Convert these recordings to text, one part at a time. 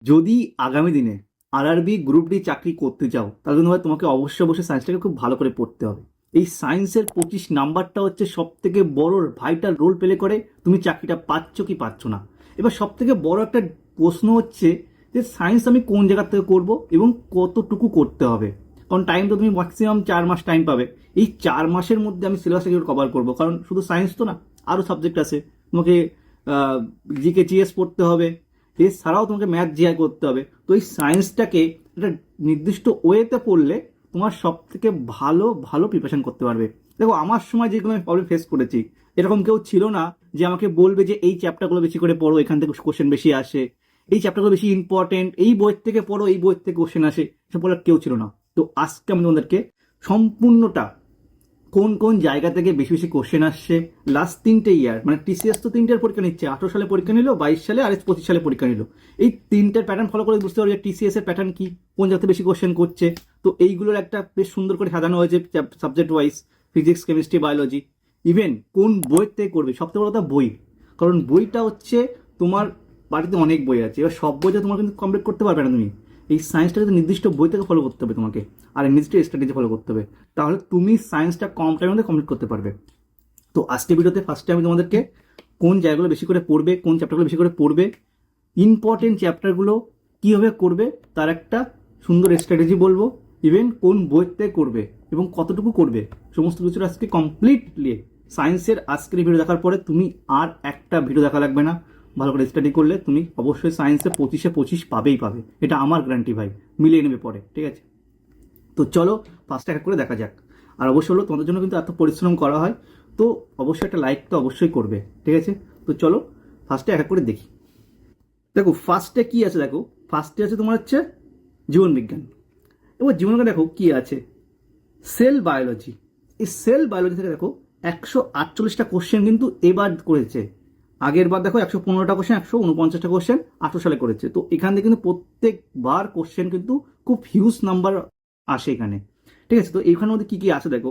যদি আগামী দিনে আরআরবি গ্রুপ ডি চাকরি করতে চাও তাহলে কিন্তু ভাই তোমাকে অবশ্যই অবশ্যই সায়েন্সটাকে খুব ভালো করে পড়তে হবে। এই সায়েন্সের 25 নাম্বারটা হচ্ছে সব থেকে বড় ভাইটাল রোল প্লে করে তুমি চাকরিটা পাচ্ছ কি পাচ্ছ না। এবার সব থেকে বড় একটা প্রশ্ন হচ্ছে যে সায়েন্স আমি কোন জায়গা থেকে করব এবং কতটুকু করতে হবে। কারণ টাইম তো তুমি ম্যাক্সিমাম 4 মাস টাইম পাবে। এই 4 মাসের মধ্যে আমি সিলেবাসটা কীভাবে কভার করবো, কারণ শুধু সায়েন্স তো না, আরও সাবজেক্ট আছে। তোমাকে জিকে জিএস পড়তে হবে, এছাড়াও তোমাকে ম্যাথ জিআই করতে হবে। তো এই সায়েন্সটাকে একটা নির্দিষ্ট ওয়েতে পড়লে তোমার সব থেকে ভালো ভালো প্রিপারেশন করতে পারবে। দেখো আমার সময় যেগুলো আমি প্রবলেম ফেস করেছি, এরকম কেউ ছিল না যে আমাকে বলবে যে এই চ্যাপ্টারগুলো বেশি করে পড়ো, এখান থেকে কোশ্চেন বেশি আসে, এই চ্যাপ্টারগুলো বেশি ইম্পর্টেন্ট, এই বইয়ের থেকে পড়ো, এই বইয়ের থেকে কোশ্চেন আসে, সব বলার কেউ ছিল না। তো আজকে আমি তোমাদেরকে সম্পূর্ণটা কোন কোন জায়গা থেকে বেশি বেশি কোশ্চেন আসছে লাস্ট 3টে ইয়ার, মানে টিসিএস তো 3টের পরীক্ষা নিচ্ছে, 18 সালে পরীক্ষা নিল, 22 সালে আর 25 সালে পরীক্ষা নিল। এই 3টের প্যাটার্ন ফলো করে বুঝতে পারবে টিসিএস এর প্যাটার্ন কি, কোন জায়গাতে বেশি কোশ্চেন করছে। তো এইগুলোর একটা বেশ সুন্দর করে সাজানো হয়েছে subject wise, physics, chemistry, biology. Even কোন বইয়ের থেকে করবে, সবথেকে বড় কথা বই। কারণ বইটা হচ্ছে তোমার বাড়িতে অনেক বই আছে, এবার সব বইটা তোমার কিন্তু কমপ্লিট করতে পারবে না তুমি। এই সায়েন্সটা কিন্তু নির্দিষ্ট বই থেকে ফলো করতে হবে তোমাকে, আর নির্দিষ্ট স্ট্র্যাটেজি ফলো করতে হবে, তাহলে তুমি সায়েন্সটা কম টাইমের মধ্যে কমপ্লিট করতে পারবে। তো আজকে ভিডিওতে ফার্স্টে আমি তোমাদেরকে কোন জায়গাগুলো বেশি করে পড়বে, কোন চ্যাপ্টারগুলো বেশি করে পড়বে, ইম্পর্টেন্ট চ্যাপ্টারগুলো কীভাবে করবে তার একটা সুন্দর স্ট্র্যাটেজি বলবো, ইভেন কোন বইতে করবে এবং কতটুকু করবে, সমস্ত কিছু আজকে কমপ্লিটলি সায়েন্সের আজকের ভিডিও দেখার পরে তুমি আর একটা ভিডিও দেখা লাগবে না। ভালো করে স্টাডি করলে তুমি অবশ্যই সায়েন্সে 25-এ 25 পাবেই পাবে, এটা আমার গ্যারান্টি ভাই, মিলিয়ে নেবে পরে, ঠিক আছে? তো চলো ফার্স্টে এক করে দেখা যাক। আর অবশ্যই হলো তোমাদের জন্য কিন্তু এত পরিশ্রম করা হয়, তো অবশ্যই একটা লাইক তো অবশ্যই করবে, ঠিক আছে? তো চলো ফার্স্টে এক করে দেখি। দেখো ফার্স্টে কি আছে, দেখো ফার্স্টে আছে তোমার হচ্ছে জীবন বিজ্ঞান। এবার জীবন বিজ্ঞান দেখো কি আছে, সেল বায়োলজি। এই সেল বায়োলজি থেকে দেখো 148টা কোশ্চেন কিন্তু এবার করেছে। আগের বার দেখো 115টা কোশ্চেন, 149টা কোশ্চেন 18 সালে করেছে। তো এখান থেকে কিন্তু প্রত্যেকবার কোশ্চেন কিন্তু খুব হিউজ নাম্বার আসে এখানে, ঠিক আছে? তো এইখানের মধ্যে কি কি আছে দেখো,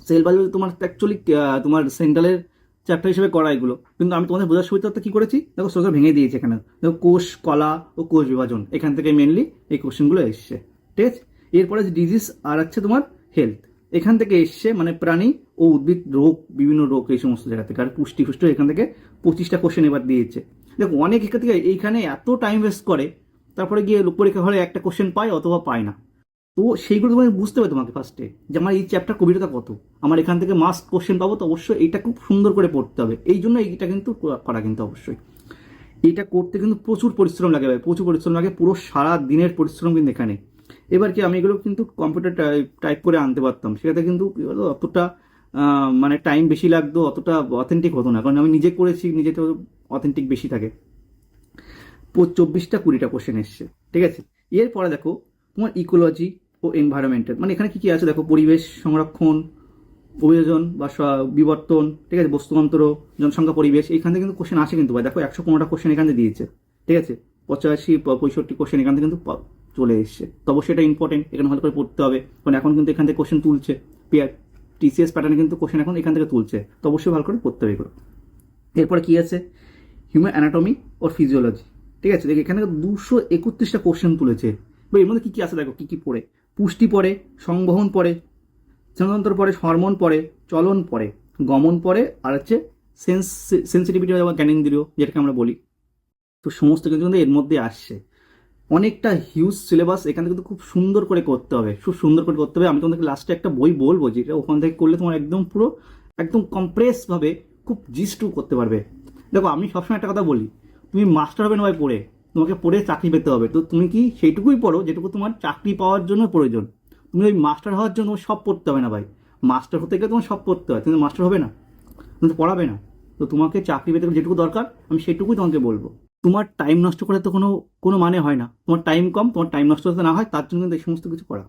সেল বায়োলজি তোমার অ্যাকচুয়ালি তোমার সেন্ট্রালের চ্যাপ্টার হিসেবে করা এগুলো, কিন্তু আমি তোমাদের বোঝার সুবিধার্থে কি করেছি দেখো, সোজা ভেঙে দিয়েছি এখানে। দেখো কোষ কলা ও কোষ বিভাজন, এখান থেকে মেনলি এই কোশ্চেনগুলো এসছে, ঠিক আছে? এরপরে ডিজিজ আর হচ্ছে তোমার হেলথ, এখান থেকে এসছে, মানে প্রাণী ও উদ্ভিদ রোগ, বিভিন্ন রোগ, এই সমস্ত জায়গা থেকে। আর পুষ্টি ফুষ্টি এখান থেকে 25টা কোশ্চেন এবার দিয়েছে। দেখো অনেক এখান থেকে এইখানে এত টাইম ওয়েস্ট করে, তারপরে গিয়ে পরীক্ষা হলে একটা কোশ্চেন পায় অথবা পায় না। তো সেইগুলো তোমাকে বুঝতে হবে তোমাকে ফার্স্টে, যে আমার এই চ্যাপ্টার কবিতা কত, আমার এখান থেকে মাস্ট কোশ্চেন পাবো, তো অবশ্যই এইটা খুব সুন্দর করে পড়তে হবে। এই জন্য এইটা কিন্তু করা কিন্তু অবশ্যই, এইটা করতে কিন্তু প্রচুর পরিশ্রম লাগে ভাই, প্রচুর পরিশ্রম লাগে, পুরো সারা দিনের পরিশ্রম কিন্তু এখানে। এবার কি আমি এগুলো কিন্তু কম্পিউটার টাইপ করে আনতে পারতাম, সেটাতে কিন্তু অতটা মানে টাইম বেশি লাগতো, অতটা অথেন্টিক হতো না, কারণ আমি নিজে করেছি, নিজে তো অথেন্টিক বেশি থাকে। 24টা 20টা কোশ্চেন এসছে, ঠিক আছে? এরপরে দেখো তোমার ইকোলজি ও এনভায়রনমেন্টাল, মানে এখানে কি কি আছে দেখো, পরিবেশ সংরক্ষণ, অভিযোজন বা বিবর্তন, ঠিক আছে, বস্তুতন্ত্র, জনসংখ্যা, পরিবেশ, এইখান থেকে কিন্তু কোশ্চেন আসে কিন্তু ভাই। দেখো 115টা কোশ্চেন এখান থেকে দিয়েছে, ঠিক আছে? 85-65 কোশ্চেন এখান থেকে কিন্তু চলে এসছে। তো অবশ্যই এটা ইম্পর্টেন্ট, এখানে ভালো করে পড়তে হবে, কারণ এখন কিন্তু এখান থেকে কোশ্চেন তুলছে, টিসিএস প্যাটার্নে কিন্তু কোশ্চেন এখন এখান থেকে তুলছে, তো অবশ্যই ভালো করে পড়তে হবে এগুলো। এরপরে কি আছে, হিউম্যান অ্যানাটমি ও ফিজিওলজি, ঠিক আছে? দেখো এখানে 231টা কোশ্চেন তুলেছে। এর মধ্যে কি কি আছে দেখো, কি কি পড়ে, পুষ্টি পড়ে, সংবহন পড়ে, স্নায়ুতন্ত্র পড়ে, হরমোন পড়ে, চলন পড়ে, গমন পড়ে, আর হচ্ছে সেন্সিটিভিটি বা জ্ঞানেন্দ্রিয় যেটাকে আমরা বলি। তো সমস্ত কিছু কিন্তু এর মধ্যে আসছে। অনেকটা হিউজ সিলেবাস, এখানে কিন্তু খুব সুন্দর করে করতে হবে, খুব সুন্দর করে করতে হবে। আমি তোমাদেরকে লাস্টে একটা বই বলবো, যেটা ওখান থেকে করলে তোমার একদম পুরো একদম কম্প্রেসভাবে খুব জিস্টু করতে পারবে। দেখো আমি সবসময় একটা কথা বলি, তুমি মাস্টার হবে না ভাই পড়ে, তোমাকে পড়ে চাকরি পেতে হবে। তো তুমি কি সেইটুকুই পড়ো যেটুকু তোমার চাকরি পাওয়ার জন্য প্রয়োজন। তুমি ওই মাস্টার হওয়ার জন্য সব পড়তে হবে না ভাই, মাস্টার হতে গেলে তোমার সব পড়তে হয়, কিন্তু মাস্টার হবে না, তুমি তো পড়াবে না। তো তোমাকে চাকরি পেতে যেটুকু দরকার আমি সেটুকুই তোমাকে বলবো। তোমার টাইম নষ্ট করে তো কোনো কোনো মানে হয় না, তোমার টাইম কম, তোমার টাইম নষ্ট যাতে না হয় তার জন্য কিন্তু এই সমস্ত কিছু করা।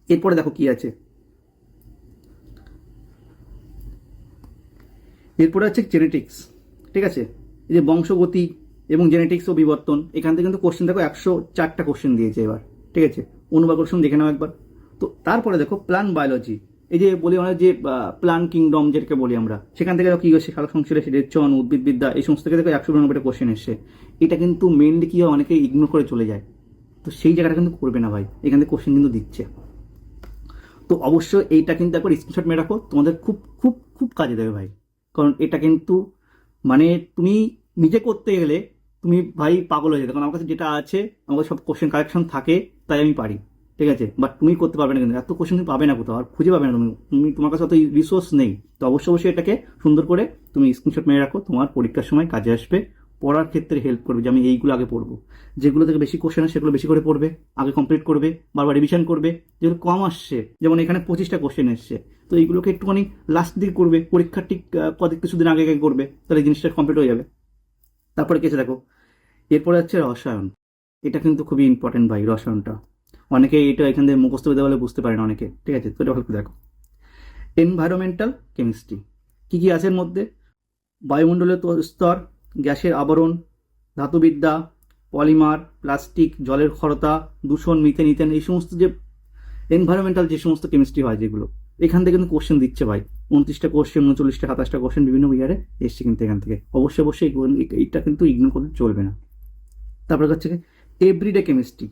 এরপরে দেখো কি আছে, এরপরে আছে জেনেটিক্স, ঠিক আছে? এই যে বংশগতি এবং জেনেটিক্স ও বিবর্তন, এখান থেকে কিন্তু কোশ্চেন দেখো 104টা কোশ্চেন দিয়েছে এবার, ঠিক আছে? অনুবাদ কোশ্চেন দেখে নাও একবার। তো তারপরে দেখো প্ল্যান্ট বায়োলজি, এই যে বলি আমরা যে প্লান কিংডম যেটাকে বলি আমরা, সেখান থেকে কি হচ্ছে সালোক সংশ্লেষ, রেচন, উদ্ভিদবিদ্যা, এই সমস্ত থেকে দেখো 192টা কোশ্চেন এসছে। এটা কিন্তু মেনলি কি হয়, অনেকে ইগনোর করে চলে যায়, তো সেই জায়গাটা কিন্তু করবে না ভাই, এখান থেকে কোশ্চেন কিন্তু দিচ্ছে। তো অবশ্যই এইটা কিন্তু একবার স্ক্রিনশট মেরে রাখো, তোমাদের খুব খুব খুব কাজে দেবে ভাই। কারণ এটা কিন্তু মানে তুমি নিজে করতে গেলে তুমি ভাই পাগল হয়ে যেতে, কারণ আমার কাছে যেটা আছে, আমার কাছে সব কোশ্চেন কালেকশন থাকে, তাই আমি পারি, ঠিক আছে। বাট তুমি করতে পারবে না, কিন্তু এত কোশ্চেন তুমি পাবে না কোথাও, আর খুঁজে পাবে না তুমি, তোমার কাছে অত রিসোর্স নেই। তো অবশ্যই অবশ্যই এটাকে সুন্দর করে তুমি স্ক্রিনশট মেরে রাখো, তোমার পরীক্ষার সময় কাজে আসবে, পড়ার ক্ষেত্রে হেল্প করবে, যে আমি এইগুলো আগে পড়বো, যেগুলো থেকে বেশি কোশ্চেন আসে সেগুলো বেশি করে পড়বে, আগে কমপ্লিট করবে, বারবার রিভিশন করবে। যেগুলো কম আসছে, যেমন এখানে 25টা কোশ্চেন এসছে, তো এইগুলোকে একটুখানি লাস্ট দিকে করবে, পরীক্ষার ঠিক কয়েক কিছুদিন আগে আগে করবে, তাহলে এই জিনিসটা কমপ্লিট হয়ে যাবে। তারপরে কেছে দেখো, এরপরে হচ্ছে রসায়ন। এটা কিন্তু খুবই ইম্পর্টেন্ট ভাই, রসায়নটা অনেকে এটা এখান থেকে মুখস্থ বিদ্যা বলে বুঝতে পারে না অনেকে, ঠিক আছে। তো এটা ভালো করে দেখো, এনভায়রনমেন্টাল কেমিস্ট্রি কি কি আছে এর মধ্যে, বায়ুমণ্ডলীয় স্তর, গ্যাসের আবরণ, ধাতুবিদ্যা, পলিমার, প্লাস্টিক, জলের ক্ষরতা, দূষণ, মিথেন, ইথেন, এই সমস্ত যে এনভায়রনমেন্টাল যে সমস্ত কেমিস্ট্রি হয় যেগুলো, এখান থেকে কিন্তু কোশ্চেন দিচ্ছে ভাই। 29টা কোশ্চেন, 39টা, 27টা কোশ্চেন বিভিন্ন ইয়ারে এসছে কিন্তু এখান থেকে। অবশ্যই অবশ্যই এইটা কিন্তু ইগনোর করতে চলবে না। তারপরে হচ্ছে এভরিডে কেমিস্ট্রি,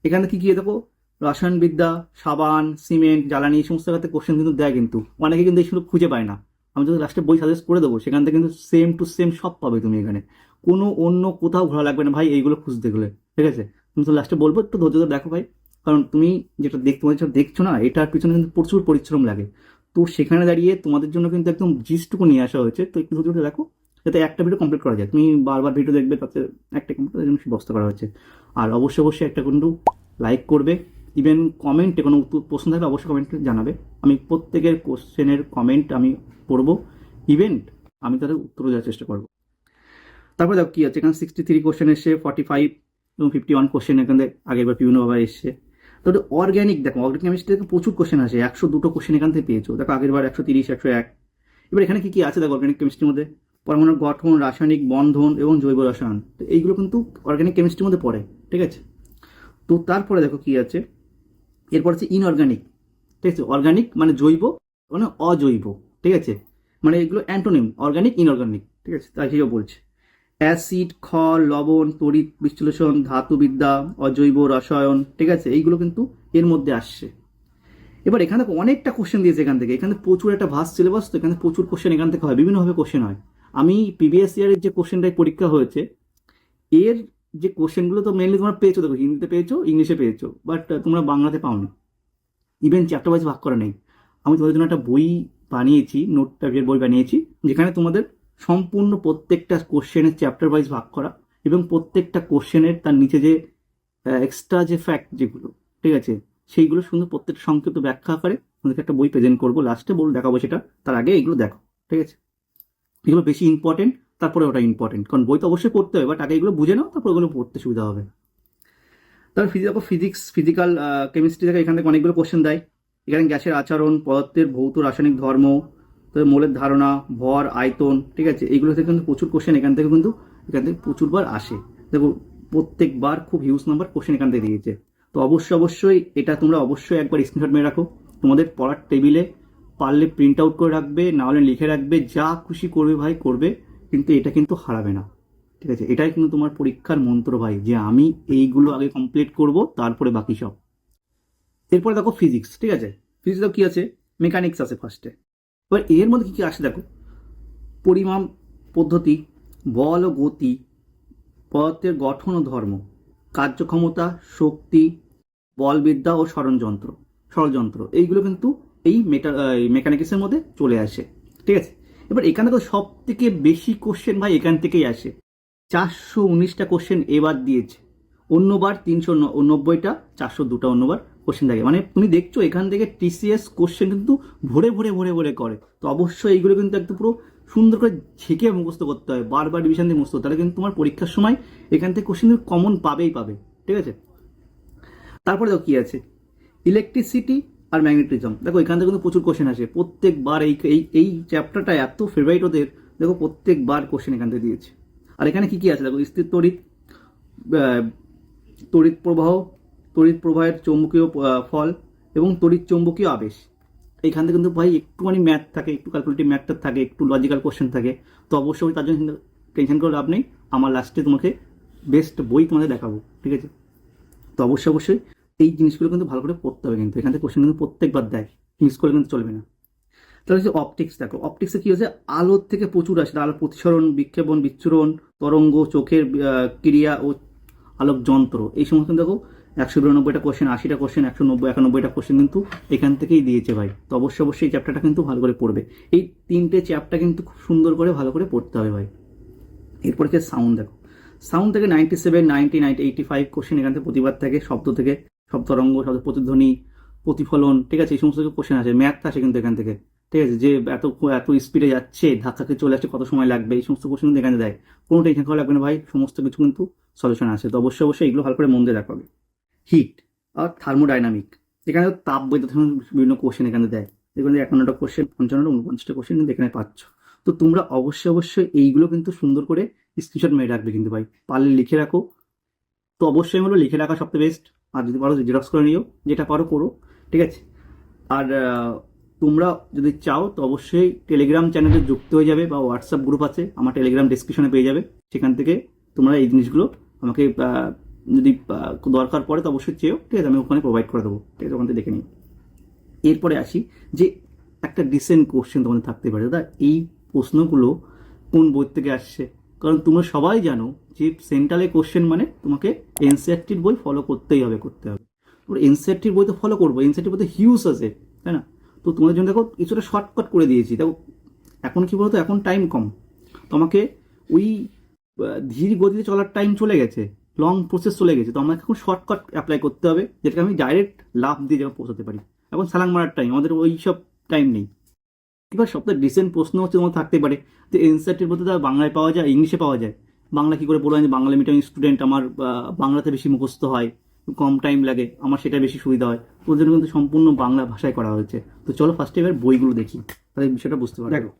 এখানে কি কি দেখো, রসায়নবিদ্যা, সাবান, সিমেন্ট, জ্বালানি, এই সমস্ত ক্ষেত্রে কোশ্চেন কিন্তু দেয়, কিন্তু অনেকে কিন্তু এইসব খুঁজে পায় না। আমি যদি লাস্টে বই সাজেস্ট করে দেবো, সেখান থেকে কিন্তু সেম টু সেম সব পাবে তুমি এখানে, কোনো অন্য কোথাও ঘোরা লাগবে না ভাই এইগুলো খুঁজতে গেলে, ঠিক আছে। তুমি তো লাস্টে বলবো একটু ধৈর্য ধরে দেখো ভাই, কারণ তুমি যেটা তোমাদের যেটা দেখছো না, এটার পিছনে কিন্তু প্রচুর পরিশ্রম লাগে। তো সেখানে দাঁড়িয়ে তোমাদের জন্য কিন্তু একদম জিস্টুকু নিয়ে আসা হয়েছে, তো একটু ধৈর্য ধরে দেখো, যাতে একটা ভিডিও কমপ্লিট করা যায়। তুমি বারবার ভিডিও দেখবে, তাতে একটা কমপ্লিট জন্য ব্যবস্থা করা হয়েছে। আর অবশ্যই অবশ্যই একটা কিন্তু লাইক করবে, ইভেন কমেন্টে কোনো প্রশ্ন থাকলে অবশ্যই কমেন্টে জানাবে। আমি প্রত্যেকের কোশ্চেনের কমেন্ট আমি পড়বো, ইভেন্ট আমি তাদের উত্তর দেওয়ার চেষ্টা করবো। তারপরে দেখো কি আছে, এখানে 63 কোশ্চেন এসছে, 45 এবং 51 কোশ্চেন এখানে আগেরবার বিভিন্নভাবে এসছে। তো অর্গ্যানিক দেখো, অর্গ্যানিক কেমিস্ট্রি থেকে প্রচুর কোশ্চেন আসে, 102টো কোশ্চেন এখান থেকে পেয়েছো দেখো, আগেরবার 130, 101। এবার এখানে কি কি আছে দেখো, অর্গ্যানিক কেমিস্ট্রির মধ্যে পরমাণুর গঠন, রাসায়নিক বন্ধন এবং জৈব রসায়ন, তো এইগুলো কিন্তু অর্গ্যানিক কেমিস্ট্রির মধ্যে পড়ে, ঠিক আছে। তো তারপরে দেখো কি আছে, এরপর হচ্ছে ইনঅর্গানিক, ঠিক আছে। অর্গানিক মানে জৈব, মানে অজৈব, ঠিক আছে, মানে এগুলো অ্যান্টোনিম, অর্গানিক, ইনঅর্গানিক, ঠিক আছে, তাই হিসেবে বলছে। অ্যাসিড, ক্ষল, লবণ, তড়িৎ বিশ্লেষণ, ধাতুবিদ্যা, অজৈব রসায়ন, ঠিক আছে, এইগুলো কিন্তু এর মধ্যে আসছে। এবার এখানে দেখো অনেকটা কোশ্চেন দিয়েছে এখান থেকে, এখানে প্রচুর একটা ভাস্ট সিলেবাস, তো এখানে প্রচুর কোশ্চেন এখান থেকে হয়, বিভিন্নভাবে কোশ্চেন হয়। আমি প্রিভিয়াস ইয়ারের যে কোশ্চেনটাই পরীক্ষা হয়েছে, এর যে কোশ্চেনগুলো তো মেনলি তোমরা পেয়েছো, দেখো হিন্দিতে পেয়েছো, ইংলিশে পেয়েছো, বাট তোমরা বাংলাতে পাওনি, ইভেন চ্যাপ্টার ওয়াইজ ভাগ করা নেই। আমি তোমাদের জন্য একটা বই বানিয়েছি, নোট টাইপের বই বানিয়েছি, যেখানে তোমাদের সম্পূর্ণ প্রত্যেকটা কোশ্চেনের চ্যাপ্টার ওয়াইজ ভাগ করা, এবং প্রত্যেকটা কোশ্চেনের তার নিচে যে এক্সট্রা যে ফ্যাক্ট যেগুলো, ঠিক আছে, সেইগুলো সুন্দর প্রত্যেকটা সংক্ষিপ্ত ব্যাখ্যা করে তোমাদেরকে একটা বই প্রেজেন্ট করবো, লাস্টে দেখাবো সেটা, তার আগে এইগুলো দেখো, ঠিক আছে। এগুলো বেশি ইম্পর্টেন্ট, তারপরে ওটা ইম্পর্টেন্ট, কারণ বই তো অবশ্যই পড়তে হবে, বাট আগে এগুলো বুঝে নাও, তারপর ওগুলো পড়তে সুবিধা হবে। তারপর ফিজিক্স, ফিজিক্যাল কেমিস্ট্রি থেকে এখান থেকে অনেকগুলো কোশ্চেন দেয়। এখানে গ্যাসের আচরণ, পদার্থের ভৌত রাসায়নিক ধর্ম, তারপর মোলের ধারণা, ভর, আয়তন, ঠিক আছে, এইগুলো থেকে কিন্তু প্রচুর কোশ্চেন এখান থেকে প্রচুরবার আসে। দেখো প্রত্যেকবার খুব হিউজ নাম্বার কোশ্চেন এখান থেকে দিয়েছে। তো অবশ্যই অবশ্যই এটা তোমরা অবশ্যই একবার স্ক্রিনশট মেরে রাখো, তোমাদের পড়ার টেবিলে পারলে প্রিন্ট আউট করে রাখবে, না হলে লিখে রাখবে, যা খুশি করবে ভাই করবে, কিন্তু এটা কিন্তু হারাবে না, ঠিক আছে। এটাই কিন্তু তোমার পরীক্ষার মন্ত্র ভাই, যে আমি এইগুলো আগে কমপ্লিট করব, তারপরে বাকি সব। এরপরে দেখো ফিজিক্স, ঠিক আছে, ফিজিক্স কি আছে, মেকানিক্স আছে ফার্স্টে। এবার এর মধ্যে কি কি আসে দেখো, পরিমাপ পদ্ধতি, বল ও গতি, পদার্থের গঠন ও ধর্ম, কার্যক্ষমতা, শক্তি, বলবিদ্যা ও ষড়যন্ত্র, এইগুলো কিন্তু এই মেকানিক্সের মধ্যে চলে আসে, ঠিক আছে। এবার এখানে তো সব থেকে বেশি কোশ্চেন ভাই এখান থেকেই আসে, 419টা কোশ্চেন এবার দিয়েছে, অন্যবার 390টা, 402টা অন্যবার কোশ্চেন থাকে, মানে তুমি দেখছো এখান থেকে টিসিএস কোশ্চেন কিন্তু ভরে ভরে ভরে ভরে করে। তো অবশ্যই এইগুলো কিন্তু একদম পুরো সুন্দর করে ঝেঁকে মুখস্থ করতে হয়, বারবার ডিভিশন দিয়ে মুখস্থ, তাহলে কিন্তু তোমার পরীক্ষার সময় এখান থেকে কোশ্চেন কমন পাবেই পাবে, ঠিক আছে। তারপরে দেখো কি আছে, ইলেকট্রিসিটি আর ম্যাগনেটিজম, দেখো এখান থেকে কিন্তু প্রচুর কোশ্চেন আসে প্রত্যেকবার, এই এই এই চ্যাপ্টারটা এত ফেভারিট ওদের, দেখো প্রত্যেকবার কোশ্চেন এখান থেকে দিয়েছে। আর এখানে কি কি আছে দেখো, স্থির তড়িৎ, তড়িৎ প্রবাহ, তড়িৎ প্রবাহের চৌম্বকীয় ফল এবং তড়িৎ চৌম্বকীয় আবেশ, এখান থেকে কিন্তু ভাই একটুখানি ম্যাথ থাকে, একটু ক্যালকুলেটিভ ম্যাথটা থাকে, একটু লজিক্যাল কোশ্চেন থাকে। তো অবশ্যই তার জন্য টেনশন করে লাভ নেই, আমার লাস্টে তোমাকে বেস্ট বই তোমাদের দেখাবো, ঠিক আছে? তো অবশ্যই এই জিনিসগুলো কিন্তু ভালো করে পড়তে হবে, কিন্তু এখান থেকে কোশ্চেন কিন্তু প্রত্যেকবার দেয়, মিস করে কিন্তু চলবে না। তাহলে হচ্ছে অপটিক্স, দেখো অপটিক্সে কি হচ্ছে, আলোর থেকে প্রচুর আসে, আলোর প্রতিসরণ, বিক্ষেপণ, বিচ্ছুরণ, তরঙ্গ, চোখের ক্রিয়া ও আলোক যন্ত্র, এই সমস্ত দেখো 192টা কোশ্চেন, 80টা কোশ্চেন, 191টা কোশ্চেন কিন্তু এখান থেকেই দিয়েছে ভাই। তো অবশ্যই এই চ্যাপ্টারটা কিন্তু ভালো করে পড়বে, এই 3টে চ্যাপ্টার কিন্তু খুব সুন্দর করে ভালো করে পড়তে হবে ভাই। এরপরে হচ্ছে সাউন্ড, দেখো সাউন্ড থেকে 97, 90, 90, 85 কোশ্চেন এখান থেকে প্রতিবার থাকে, শব্দ থেকে, শব্দ তরঙ্গ, শব্দ প্রতিধ্বনি, প্রতিফলন, ঠিক আছে, এই সমস্ত কোশ্চেন আছে, ম্যাথ আসে কিন্তু এখান থেকে, ঠিক আছে, যে এত এত স্পিডে যাচ্ছে, ধাক্কা খেয়ে চলে আসছে, কত সময় লাগবে, এই সমস্ত কোশ্চেন কিন্তু এখানে দেয়। কোনো টেনশন করা লাগবে না ভাই, সমস্ত কিছু কিন্তু সলিউশন আছে। তো অবশ্যই এগুলো ভালো করে মন দিয়ে দেখাবে। হিট আর থার্মোডাইনামিক, এখানে তাপ বৈদ্যুতিক বিভিন্ন কোশ্চেন এখানে দেয়, এখানে 51টা কোশ্চেন, 55টা 49টা কোশ্চেন কিন্তু এখানে পাচ্ছ। তো তোমরা অবশ্যই এইগুলো কিন্তু সুন্দর করে স্ক্রিনশট মেরে রাখবে কিন্তু ভাই, পারলে লিখে রাখো। তো অবশ্যই হলো লিখে রাখা সবচেয়ে বেস্ট, আর যদি পারো জেরক্স করে নিও, যেটা পারো করো, ঠিক আছে? আর তোমরা যদি চাও তো অবশ্যই টেলিগ্রাম চ্যানেলে যুক্ত হয়ে যাবে, বা হোয়াটসঅ্যাপ গ্রুপ আছে আমার, টেলিগ্রাম ডিসক্রিপশনে পেয়ে যাবে, সেখান থেকে তোমরা এই জিনিসগুলো আমাকে যদি দরকার পড়ে তো অবশ্যই চেয়েও, ঠিক আছে, আমি ওখানে প্রোভাইড করে দেবো, ঠিক আছে, ওখান থেকে দেখে নিই। এরপরে আসি যে একটা ডিসেন্ট কোশ্চেন তোমাদের থাকতে পারে, দাদা এই প্রশ্নগুলো কোন বই থেকে আসছে, কারণ তোমরা সবাই জানো যে সেন্ট্রালে কোশ্চেন মানে তোমাকে এনসিইআরটির বই ফলো করতেই হবে, করতে হবে। তোমরা এনসিইআরটির বই তো ফলো করবো, এনসিইআরটির বই তো হিউজ আছে, তাই না? তো তোমাদের জন্য দেখো কিছুটা শর্টকাট করে দিয়েছি, দেখো এখন কি বলতো, এখন টাইম কম, তোমাকে ওই ধীর গতিতে চলার টাইম চলে গেছে, লং প্রসেস চলে গেছে, তো আমাকে এখন শর্টকাট অ্যাপ্লাই করতে হবে, যেটাকে আমি ডাইরেক্ট লাভ দিয়ে যেন পৌঁছাতে পারি। এখন সালাং মারার টাইম, আমাদের ওই সব টাইম নেই। এবার সবথেকে রিসেন্ট প্রশ্ন হচ্ছে তোমার থাকতে পারে যে এনসিইআরটির মধ্যে তার বাংলায় পাওয়া যায়, ইংলিশে পাওয়া যায়, বাংলা কি করে বলবেন, যে বাংলা মিডিয়াম স্টুডেন্ট আমার বাংলাতে বেশি মুখস্থ হয়, কম টাইম লাগে, আমার সেটা বেশি সুবিধা হয়, ওর জন্য কিন্তু সম্পূর্ণ বাংলা ভাষায় করা হয়েছে। তো চলো ফার্স্টে এবার বইগুলো দেখি, তাহলে বিষয়টা বুঝতে পারো। দেখো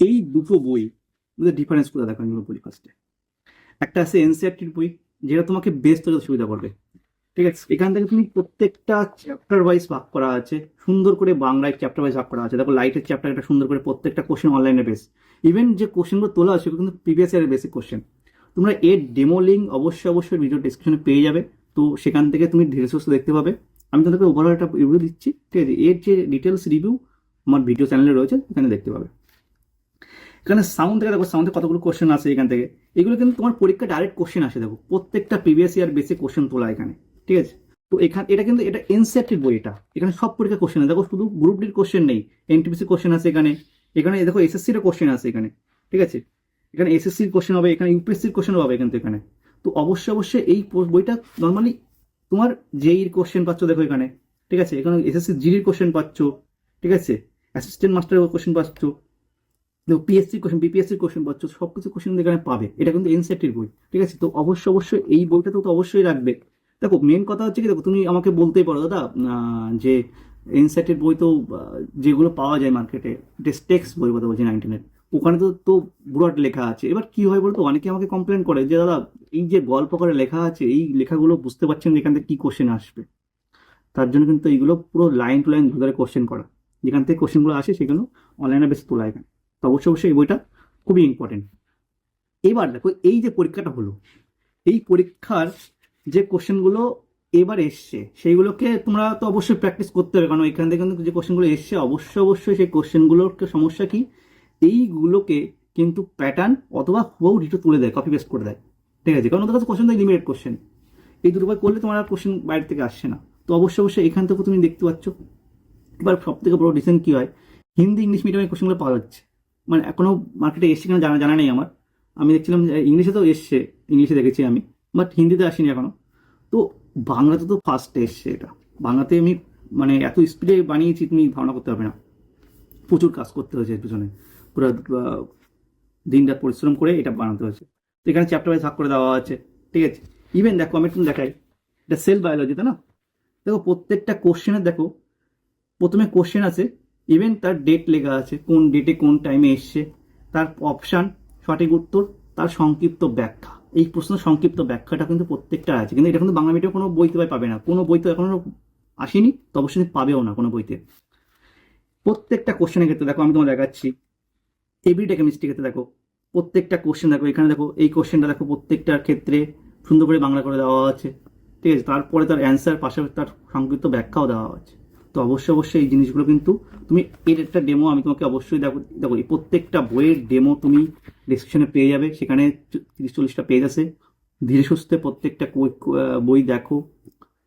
এই দুটো বই ডিফারেন্স করে দেখো, আমি বলি ফার্স্টে। একটা আছে এনসিইআরটির বই, যেটা তোমাকে বেস্ট তৈরি সুবিধা করবে, ঠিক আছে? এখান থেকে তুমি প্রত্যেকটা চ্যাপ্টার ওয়াইজ ভাগ করা আছে, সুন্দর করে বাংলায় চ্যাপ্টার ওয়াইজ ভাগ করা আছে, দেখো লাইটের চ্যাপ্টার একটা সুন্দর করে, প্রত্যেকটা কোশ্চেন অনলাইনে বেস, ইভেন যে কোশ্চেনগুলো তোলা আছে সেগুলো কিন্তু প্রিভিয়াস ইয়ারের বেসিক কোশ্চেন। তোমরা এর ডেমো লিঙ্ক অবশ্যই ভিডিও ডিসক্রিপশনে পেয়ে যাবে, তো সেখান থেকে তুমি ধীরে সুস্থ দেখতে পাবে। আমি তোমাদেরকে ওভারঅল একটা রিভিউ দিচ্ছি, ঠিক আছে? এর যে ডিটেলস রিভিউ আমার ভিডিও চ্যানেলে রয়েছে, এখানে দেখতে পাবে। এখানে সাউন্ড থেকে দেখো, সাউন্ডে কতগুলো কোশ্চেন আছে এখান থেকে, এগুলো কিন্তু তোমার পরীক্ষা ডাইরেক্ট কোশ্চেন আসে, দেখো প্রত্যেকটা প্রিভিয়াস ইয়ার বেসিক কোশ্চেন তোলা এখানে, ঠিক আছে? তো এখানে এটা কিন্তু এটা এনসিইআরটির বই, এখানে সব পরীক্ষা কোশ্চেন আছে, দেখো শুধু গ্রুপ ডির কোশ্চেন নেই, এনটিপিসি কোশ্চেন আছে এখানে, এখানে দেখো এসএসসির কোশ্চেন আছে এখানে, ঠিক আছে? এখানে এসএসসির কোশ্চেন হবে, এখানে ইউপিএসসির কোশ্চেন হবে কিন্তু এখানে। তো অবশ্যই এই বইটা নর্মালি তোমার জেইর কোশ্চেন পাচ্ছ, দেখো এখানে, ঠিক আছে? এখানে এসএসসি জিডির কোশ্চেন পাচ্ছ, ঠিক আছে? অ্যাসিস্ট্যান্ট মাস্টারের কোশ্চেন পাচ্ছ, দেখো পিএসসি কোশ্চেন, বিপিএসসির কোশ্চেন পাচ্ছ, সব কিছু কোশ্চেন এখানে পাবে, এটা কিন্তু এনসিইআরটির বই, ঠিক আছে? তো অবশ্যই এই বইটা তো অবশ্যই রাখবে। দেখো মেন কথা হচ্ছে কি, দেখো তুমি আমাকে বলতেই পারো দাদা যে এনসিইআরটির বই তো যেগুলো পাওয়া যায় মার্কেটে, টেক্সট বই কথা বলছি 19-এর, ওখানে তো তো ব্রড লেখা আছে। এবার কি হয় বলতো, অনেকে আমাকে কমপ্লেন করে যে দাদা এই যে গল্প করে লেখা আছে, এই লেখাগুলো বুঝতে পারছেন যে এখান থেকে কি কোশ্চেন আসবে, তার জন্য কিন্তু এইগুলো পুরো লাইন টু লাইন ধরে কোশ্চেন করা, যেখান থেকে কোশ্চেনগুলো আসে সেগুলো অনলাইনে বেশি তোলা এখানে। তো অবশ্যই এই বইটা খুবই ইম্পর্টেন্ট। এবার দেখো এই যে পরীক্ষাটা হলো, এই পরীক্ষার যে কোশ্চেনগুলো এবার এসছে সেইগুলোকে তোমরা তো অবশ্যই প্র্যাকটিস করতে হবে, কারণ এখান থেকে কিন্তু যে কোশ্চেনগুলো এসছে অবশ্যই সেই কোশ্চেনগুলোর সমস্যা কি, এইগুলোকে কিন্তু প্যাটার্ন অথবা হুবহু ডিটো তুলে দেয়, কপি পেস্ট করে দেয়, ঠিক আছে? কারণ ওদের কাছে কোশ্চেন দেয় লিমিটেড কোশ্চেন, এই দুটো বই করলে তোমার আর কোশ্চেন বাইরে থেকে আসছে না। তো অবশ্যই এখান থেকে তুমি দেখতে পাচ্ছ। এবার সব থেকে বড় ডিসেন্ট কি হয়, হিন্দি ইংলিশ মিডিয়ামের কোশ্চেনগুলো পাওয়া যাচ্ছে, মানে এখনো মার্কেটে এসছে কিনা জানা নেই আমার, আমি দেখছিলাম ইংলিশে তো এসছে, ইংলিশে দেখেছি আমি, বাট হিন্দিতে আসেনি এখনো। তো বাংলাতে তো ফার্স্টে এসছে এটা, বাংলাতে আমি মানে এত স্পিডে বানিয়েছি তুমি ধারণা করতে পারবে না, প্রচুর কাজ করতে হয়েছে এর পিছনে, পুরো দিন রাত পরিশ্রম করে এটা বানাতে হয়েছে। তো এখানে চ্যাপ্টার ওয়াইজ ভাগ করে দেওয়া আছে, ঠিক আছে? ইভেন দেখো আমি একটু দেখাই, এটা সেল বায়োলজি, তাই না? দেখো প্রত্যেকটা কোশ্চেনের দেখো প্রথমে কোশ্চেন আছে, ইভেন তার ডেট লেখা আছে, কোন ডেটে কোন টাইমে এসছে, তার অপশান, সঠিক উত্তর, তার সংক্ষিপ্ত ব্যাখ্যা। এই প্রশ্নের সংক্ষিপ্ত ব্যাখ্যাটা কিন্তু প্রত্যেকটা আছে, কিন্তু এটা কিন্তু বাংলা মিডিয়াম কোনো বইতে পাবে না, কোনো বইতে এখনো আসেনি, তো অবশ্যই পাবেও না কোনো বইতে। প্রত্যেকটা কোশ্চেনের ক্ষেত্রে দেখো, আমি তোমার দেখাচ্ছি, এভরিডে কেমিস্ট্রি ক্ষেত্রে দেখো প্রত্যেকটা কোশ্চেন দেখো, এখানে দেখো এই কোশ্চেনটা দেখো প্রত্যেকটার ক্ষেত্রে সুন্দর করে বাংলা করে দেওয়া আছে, ঠিক আছে, তারপরে তার অ্যান্সার পাশাপাশি তার সংক্ষিপ্ত ব্যাখ্যাও দেওয়া আছে। তো অবশ্যই অবশ্যই এই জিনিসগুলো কিন্তু তুমি, এর একটা ডেমো আমি তোমাকে অবশ্যই দেখো, দেখো এই প্রত্যেকটা বইয়ের ডেমো তুমি ডিসক্রিপশনে পেয়ে যাবে, সেখানে 30-40টা পেজ আছে। ধীরে সুস্থে প্রত্যেকটা বই দেখো,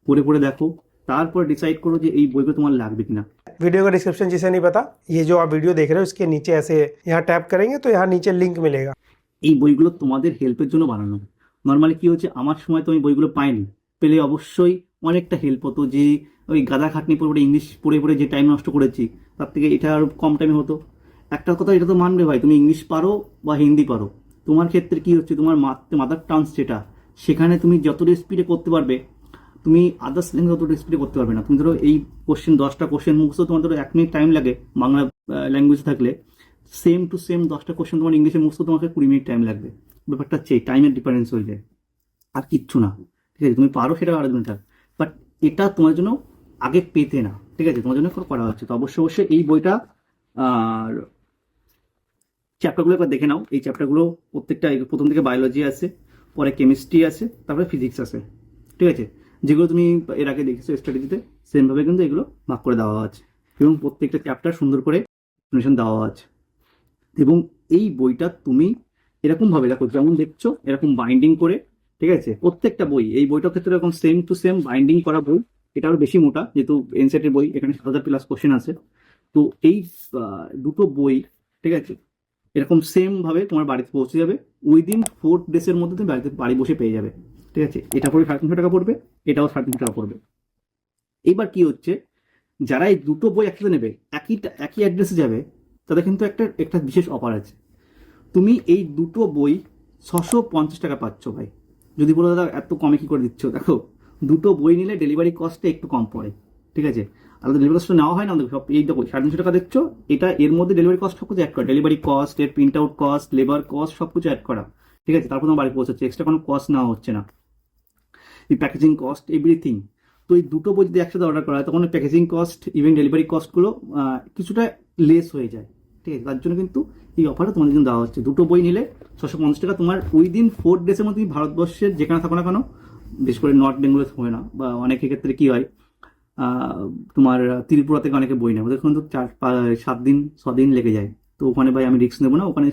পড়ে পড়ে দেখো, তারপরে ডিসাইড করো যে এই বইগুলো তোমার লাগবে কিনা। वीडियो का डिस्क्रिप्शन जिसे नहीं पता, ये जो आप वीडियो देख रहे हो इसके नीचे ऐसे यहाँ टैप करेंगे तो यहाँ नीचे लिंक मिलेगा। এই বইগুলো তোমাদের হেল্পের জন্য বানানো। নর্মালি কি হচ্ছে, আমার সময় তো আমি বইগুলো পাইনি, পেলে অবশ্যই অনেকটা হেল্প হতো, যে ওই গাদা খাটনি পড়ে পড়ে ইংলিশ পড়ে পড়ে যে টাইম নষ্ট করেছি, তার থেকে এটা আরো কম টাইমে হতো। একটা কথা এটা তো মানবে ভাই, তুমি ইংলিশ পারো বা হিন্দি পারো, তোমার ক্ষেত্রে কি হচ্ছে, তোমার মাদার টাংস যেটা, সেখানে তুমি যতটা স্পিডে করতে পারবে, তুমি আদার্স ল্যাঙ্গুয়েজ অতটা স্পিডে করতে পারবে না। তুমি ধরো এই 10টা কোশ্চেন মুখস্থ তোমার ধরো 1 মিনিট টাইম লাগে বাংলা ল্যাঙ্গুয়েজ থাকলে, সেম টু সেম 10টা কোশ্চেন তোমার ইংলিশে মুখস্থ তোমাকে 20 মিনিট টাইম লাগবে। ব্যাপারটা হচ্ছে টাইমের ডিফারেন্স হয়ে যায়, আর কিচ্ছু না। ঠিক আছে, তুমি পারো সেটা আরো দিনটা, বাট এটা তোমার জন্য আগে পেতে না, ঠিক আছে, তোমার জন্য করা হচ্ছে। তো অবশ্যই অবশ্যই এই বইটা আর চ্যাপ্টারগুলো একবার দেখে নাও। এই চ্যাপ্টারগুলো প্রত্যেকটা প্রথম থেকে বায়োলজি আছে, পরে কেমিস্ট্রি আছে, তারপরে ফিজিক্স আছে, ঠিক আছে, যেগুলো তুমি এর আগে দেখেছো স্ট্র্যাটেজিতে, সেমভাবে কিন্তু এগুলো ভাগ করে দেওয়া আছে, এবং প্রত্যেকটা চ্যাপ্টার সুন্দর করে এক্সপ্লেনেশন দেওয়া আছে। এবং এই বইটা তুমি এরকমভাবে দেখো, যেমন দেখছো এরকম বাইন্ডিং করে, ঠিক আছে, প্রত্যেকটা বই, এই বইটার ক্ষেত্রে এরকম সেম টু সেম বাইন্ডিং করা বই। এটা আরো বেশি মোটা, যেহেতু এনসেটের বই, এখানে 7,000+ কোশ্চেন আছে। তো এই দুটো বই, ঠিক আছে, এরকম সেম ভাবে তোমার বাড়িতে পৌঁছে যাবে, উইদিন 4 ডেজের মধ্যে তুমি বাড়ি বসে পেয়ে যাবে, ঠিক আছে। এটা পড়বে 350 টাকা পড়বে, এটাও 350 টাকা পড়বে। এইবার কি হচ্ছে, যারা এই দুটো বই একসাথে নেবে, একই অ্যাড্রেসে যাবে, তাদের কিন্তু একটা একটা বিশেষ অফার আছে। তুমি এই দুটো বই 650 টাকা পাচ্ছ ভাই। যদি বলো দাদা এত কমে কি করে দিচ্ছ, দেখো দুটো বই নিলে ডেলিভারি কস্টটা একটু কম পড়ে, ঠিক আছে। আর ডেলিভারি কস্ট নেওয়া হয় না দেখো, সব এই দেখো 350 টাকা দিচ্ছ, এটা এর মধ্যে ডেলিভারি কস্ট সব কিছু অ্যাড করা, ডেলিভারি কস্ট, এর print out cost, labour cost, সব কিছু অ্যাড করা, ঠিক আছে। তারপর তোমার বাড়ি পৌঁছাচ্ছে, এক্সট্রা কোনো কস্ট নেওয়া হচ্ছে না, এই প্যাকেজিং কস্ট এভরিথিং। তো এই দুটো বই যদি একসাথে অর্ডার করা হয়, তখন প্যাকেজিং কস্ট, ইভেন ডেলিভারি কস্টগুলো কিছুটা লেস হয়ে যায়, ঠিক আছে। তার জন্য কিন্তু এই অফারটা তোমাদের জন্য দেওয়া হচ্ছে। দুটো বই নিলে 650 টাকা, তোমার উইদিন 4 ডেজের মধ্যে তুমি ভারতবর্ষের যেখানে থাকো না কেন, বিশেষ করে নর্থ বেঙ্গলে হয় না, বা অনেকের ক্ষেত্রে কি হয়, তোমার ত্রিপুরা থেকে অনেকে বই নেয়, ওদের কিন্তু 7 দিন 6 দিন লেগে যায়। তো ওখানে ভাই আমি রিস্ক নেবো না, ওখানে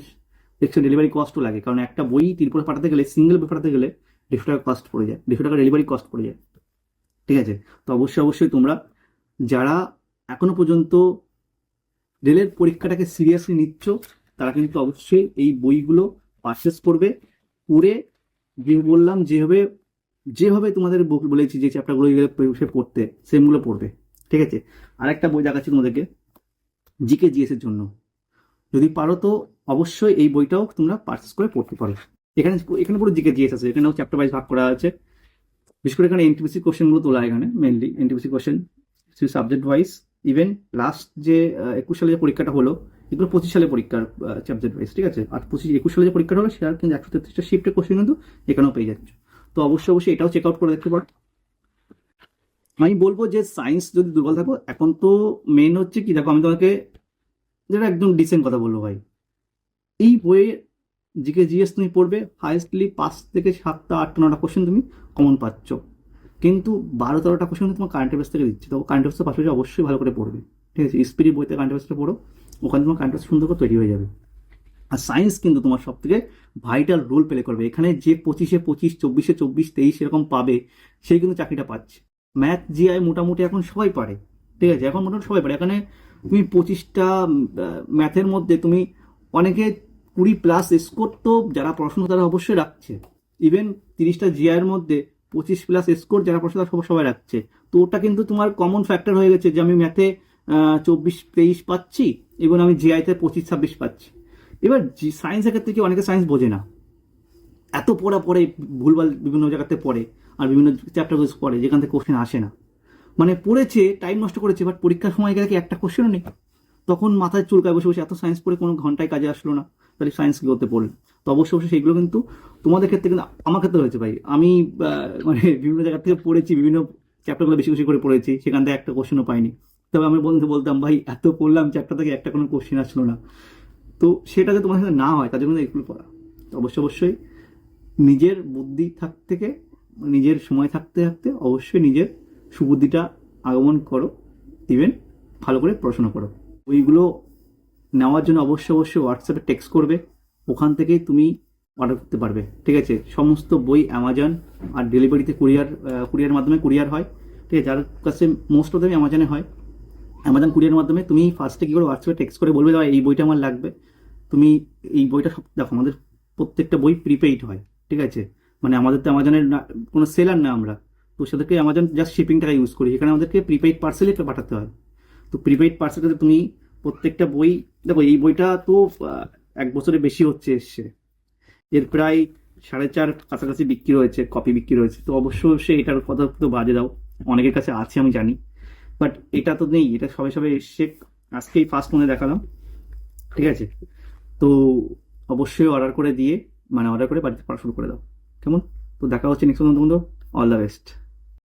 এক্সট্রা ডেলিভারি কস্টও লাগে, কারণ একটা বই ত্রিপুরা পাঠাতে গেলে, সিঙ্গেল বই পাঠাতে গেলে 150 টাকা কস্ট পড়ে যায়, 150 টাকা ডেলিভারি কস্ট পড়ে যায়, ঠিক আছে। তো অবশ্যই অবশ্যই তোমরা যারা এখনো পর্যন্ত রেলের পরীক্ষাটাকে সিরিয়াসলি নিচ্ছ, তারা কিন্তু অবশ্যই এই বইগুলো পারচেস করবে, পড়ে, যে বললাম যেভাবে যেভাবে তোমাদের বলেছি যে চ্যাপ্টারগুলো সে পড়তে, সেমগুলো পড়বে, ঠিক আছে। আর একটা বই দেখাচ্ছি তোমাদেরকে, জিকে জিএস এর জন্য, যদি পারো তো অবশ্যই এই বইটাও তোমরা পারচেস করে পড়তে পারো। এখানে এখানে পুরো জিকে জিএস আছে, এখানেও চ্যাপ্টার ওয়াইজ ভাগ করা আছে। বিশেষ করে এখানে এনটিপিসি কোশ্চেনগুলো তোলা, এখানে mainly NTPC question subject wise. Even last যে 21 সালে যে পরীক্ষাটা হলো, এগুলো 25 সালে পরীক্ষার সাবজেক্ট ওয়াইজ, ঠিক আছে। আর 21 সালে যে পরীক্ষাটা হলো, সেটা কিন্তু 133টা শিফটের কোশ্চেন কিন্তু এখানেও পেয়ে যাচ্ছে। তো অবশ্যই অবশ্যই এটাও চেক আউট করে দেখতে পারো। আমি বলবো যে সায়েন্স যদি দুর্বল থাকো, এখন তো মেন হচ্ছে কি, দেখো আমি তোমাকে যেটা একদম ডিসেন্ট কথা বলবো ভাই, এই বইয়ে জিকে জিএস তুমি পড়বে, হাইয়েস্টলি 5 থেকে 7টা 8টা 9টা কোশ্চেন তুমি কমন পাচ্ছ, কিন্তু 12-13টা কোশ্চেন তোমার কারেন্ট অ্যাফেয়ার্স থেকে দিচ্ছে। তো কারেন্ট অ্যাফেয়ার্সের পাশাপাশি অবশ্যই ভালো করে পড়বে, ঠিক আছে। স্পিরিট বইতে কারেন্ট অ্যাফেয়ার্সটা পড়ো, ওখানে তোমার কারেন্ট অ্যাফেয়ার্স সুন্দর করে তৈরি হয়ে যাবে। আর সায়েন্স কিন্তু তোমার সব থেকে ভাইটাল রোল প্লে করবে এখানে, যে 25-এ 25, 24-এ 24, 23 এরকম পাবে, সেই কিন্তু চাকরিটা পাচ্ছে। ম্যাথ জিআই মোটামুটি এখন সবাই পারে, ঠিক আছে, এখন মোটামুটি সবাই পারে। এখানে তুমি 25টা ম্যাথের মধ্যে তুমি অনেকে 20+ স্কোর তো যারা পড়াশোনা তারা অবশ্যই রাখছে, ইভেন 30টা জিআইয়ের মধ্যে 25+ স্কোর যারা পড়াশোনা সবাই রাখছে। তো ওটা কিন্তু তোমার কমন ফ্যাক্টর হয়ে গেছে, যে আমি ম্যাথে 24-23 পাচ্ছি, এবং আমি জিআইতে 25-26 পাচ্ছি। এবার সায়েন্সের ক্ষেত্রে কি, অনেকে সায়েন্স বোঝে না, এত পড়া পড়ে, ভুলভাল বিভিন্ন জায়গাতে পড়ে, আর বিভিন্ন চ্যাপ্টার পড়ে যেখান থেকে কোশ্চেন আসে না, মানে পড়েছে টাইম নষ্ট করেছে, বাট পরীক্ষার সময় গেলে কি একটা কোশ্চেনও নেই, তখন মাথায় চুলকায় বসে বসে, এত সায়েন্স পড়ে কোনো ঘন্টায় কাজে আসলো না, তাহলে সায়েন্স কি করতে পড়লে। তো অবশ্যই অবশ্যই সেইগুলো কিন্তু তোমাদের ক্ষেত্রে, কিন্তু আমার ক্ষেত্রে হয়েছে ভাই, আমি মানে বিভিন্ন জায়গা থেকে পড়েছি, বিভিন্ন চ্যাপ্টারগুলো বেশি বেশি করে পড়েছি, সেখান থেকে একটা কোশ্চেনও পাইনি। তবে আমি বন্ধু বলতাম ভাই এত পড়লাম চ্যাপ্টার থেকে একটা কোনো কোশ্চেন আসলো না। তো সেটা যদি তোমার সাথে না হয় তার জন্য এগুলো পড়া। তো অবশ্যই নিজের বুদ্ধি থেকে নিজের সময় থাকতে থাকতে অবশ্যই নিজের সুবুদ্ধিটা আগমন করো, ইভেন ভালো করে পড়াশোনা করো। ওইগুলো নেওয়ার জন্য অবশ্যই হোয়াটসঅ্যাপে টেক্সট করবে, ওখান থেকেই তুমি অর্ডার করতে পারবে। ঠিক আছে, সমস্ত বই অ্যামাজন আর ডেলিভারিতে কুরিয়ার মাধ্যমে কুরিয়ার হয়। ঠিক আছে, যার কাছে মোস্ট অফ দ্য অ্যামাজনে হয়, অ্যামাজন কুরিয়ার মাধ্যমে তুমি ফার্স্টে কী করে হোয়াটসঅ্যাপে টেক্সট করে বলবে দাদা এই বইটা আমার লাগবে। তুমি এই বইটা সব দেখো, আমাদের প্রত্যেকটা বই প্রিপেইড হয়। ঠিক আছে, মানে আমাদের তো অ্যামাজনের কোনো সেলার না আমরা, তো সেদেরকে অ্যামাজন জাস্ট শিপিং টাকা ইউজ করি, এখানে আমাদেরকে প্রিপেইড পার্সেলই পাঠাতে হয়। তো প্রিপেইড পার্সেলটাতে তুমি প্রত্যেকটা বই দেখো, এই বইটা তো 1 বছরের বেশি হচ্ছে এসছে, এর প্রায় 4.5 কাছাকাছি বিক্রি হয়েছে, কপি বিক্রি হয়েছে। তো অবশ্যই এটার কথা তো বাজে দাও, অনেকের কাছে আছে আমি জানি, বাট এটা তো নেই, এটা সবে সবে এসছে, আজকেই ফার্স্ট মনে দেখালাম। ঠিক আছে, তো অবশ্যই অর্ডার করে দিয়ে, মানে অর্ডার করে বাড়িতে পড়া শুরু করে দাও, কেমন? তো দেখা হচ্ছে নেক্সট বন্ধু, অল দ্য বেস্ট।